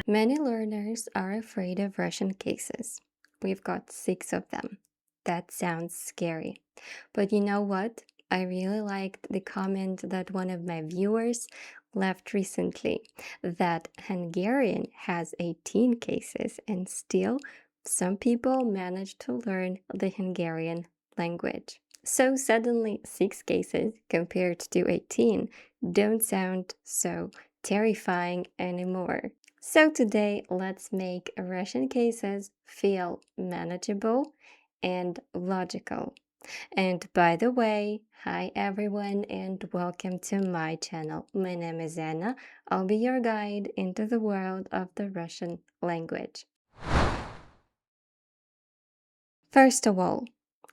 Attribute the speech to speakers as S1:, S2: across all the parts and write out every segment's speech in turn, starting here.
S1: Many learners are afraid of Russian cases. We've got 6 of them. That sounds scary. But you know what? I really liked the comment that one of my viewers left recently that Hungarian has 18 cases and still some people manage to learn the Hungarian language. So suddenly 6 cases compared to 18 don't sound so terrifying anymore. So today, let's make Russian cases feel manageable and logical. And by the way, hi everyone and welcome to my channel. My name is Anna. I'll be your guide into the world of the Russian language. First of all,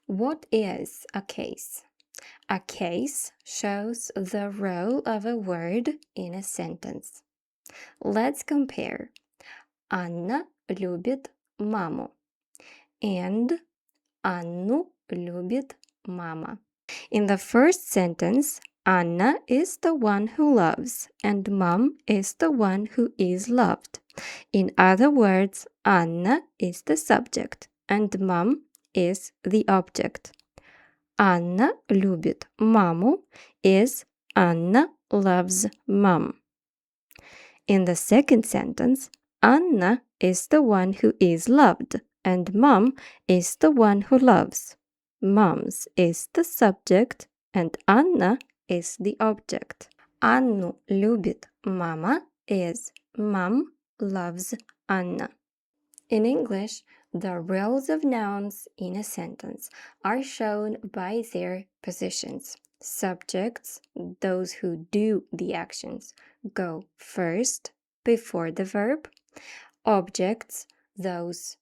S1: what is a case? A case shows the role of a word in a sentence. Let's compare. Анна любит маму. And Анну любит мама. In the first sentence, Anna is the one who loves and mom is the one who is loved. In other words, Anna is the subject and mom is the object. Anna любит маму is Anna loves mom. In the second sentence, Anna is the one who is loved and mom is the one who loves. Moms is the subject and Anna is the object. Анну любит мама is mom loves Anna. In English, the roles of nouns in a sentence are shown by their positions. Subjects, those who do the actions, go first before the verb. Objects, those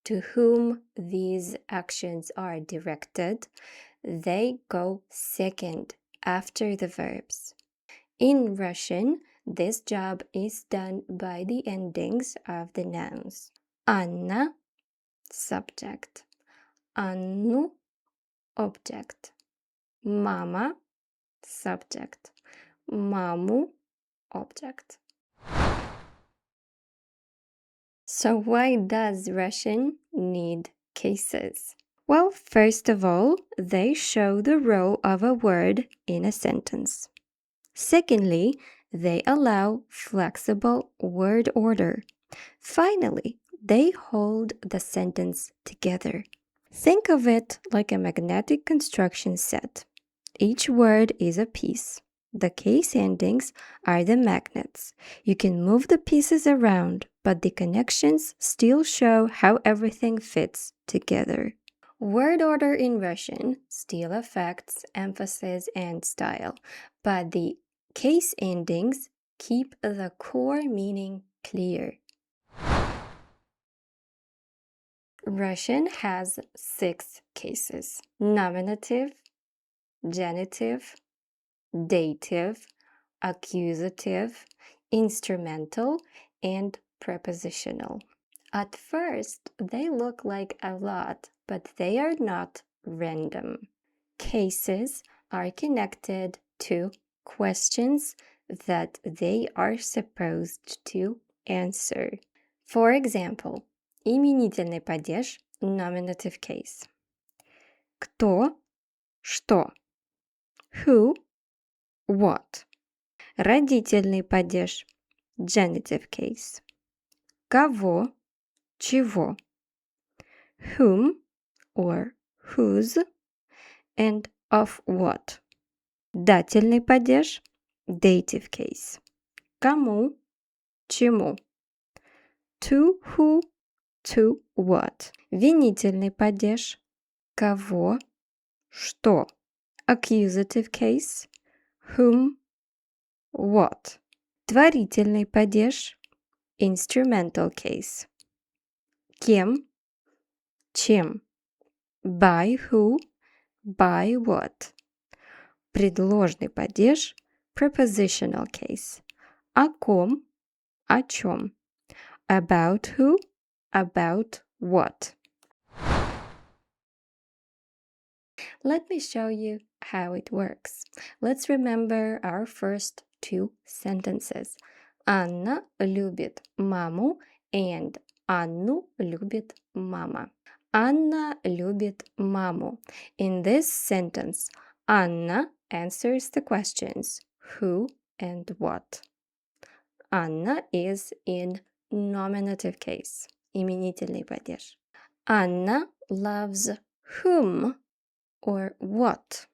S1: to whom these actions are directed, they go second after the verbs. In Russian, this job is done by the endings of the nouns. Anna, subject. Анну, object. Mama, subject. Маму, object. So why does Russian need cases? Well, first of all, they show the role of a word in a sentence. Secondly, they allow flexible word order. Finally, they hold the sentence together. Think of it like a magnetic construction set. Each word is a piece. The case endings are the magnets. You can move the pieces around, but the connections still show how everything fits together. Word order in Russian still affects emphasis and style, but the case endings keep the core meaning clear. Russian has 6 cases: nominative, genitive, dative, accusative, instrumental, and prepositional. At first, they look like a lot, but they are not random. Cases are connected to questions that they are supposed to answer. For example, именительный падеж, nominative case. Кто, что. Who, what. Родительный падеж, genitive case. Кого, чего. Whom or whose and of what. Дательный падеж, dative case. Кому, чему. To who, to what. Винительный падеж, кого, что. Accusative case, whom, what. Творительный падеж, instrumental case. Кем, чем. By who, by what. Предложный падеж, prepositional case. О ком, о чем. About who, about what. Let me show you how it works. Let's remember our first 2 sentences. Анна любит маму and Анну любит мама. Anna любит маму. In this sentence, Anna answers the questions who and what. Anna is in nominative case, именительный падеж. Anna loves whom or what.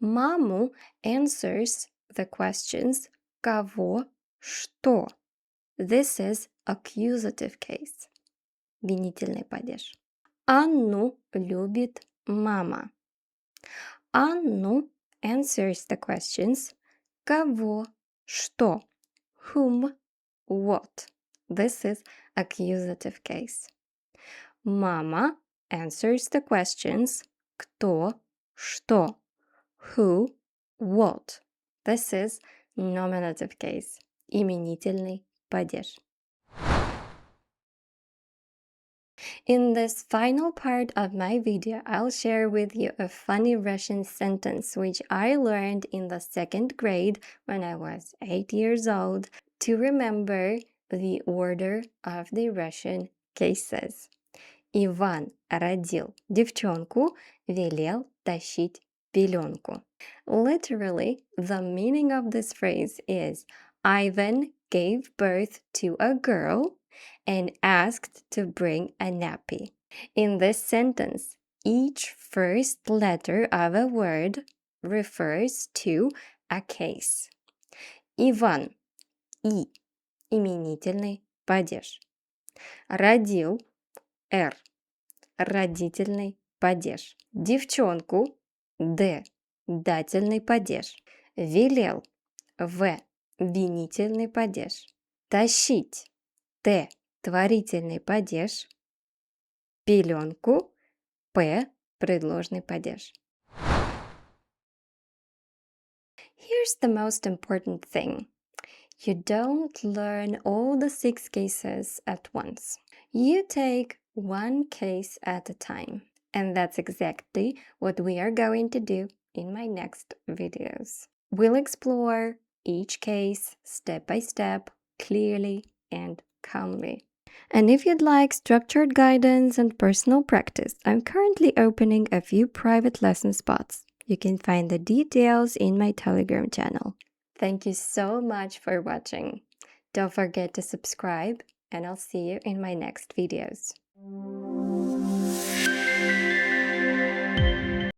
S1: Маму answers the questions кого, что. This is accusative case, винительный падеж. Анну любит мама. Анну answers the questions кого, что. Whom, what. This is accusative case. Мама answers the questions кто, что. Who, what. This is nominative case, именительный падеж. In this final part of my video, I'll share with you a funny Russian sentence which I learned in the 2nd grade when I was 8 years old to remember the order of the Russian cases. Иван родил девчонку, велел тащить пеленку. Literally, the meaning of this phrase is Ivan gave birth to a girl and asked to bring a nappy. In this sentence, each first letter of a word refers to a case. Иван, и, именительный падеж. Родил, р, родительный падеж. Девчонку, д, дательный падеж. Велел, в, винительный падеж. Тащить, т, творительный падеж. Пеленку, п, предложный падеж. Here's the most important thing. You don't learn all the 6 cases at once. You take one case at a time. And that's exactly what we are going to do in my next videos. We'll explore each case step by step, clearly and calmly. And if you'd like structured guidance and personal practice, I'm currently opening a few private lesson spots. You can find the details in my Telegram channel. Thank you so much for watching. Don't forget to subscribe, and I'll see you in my next videos.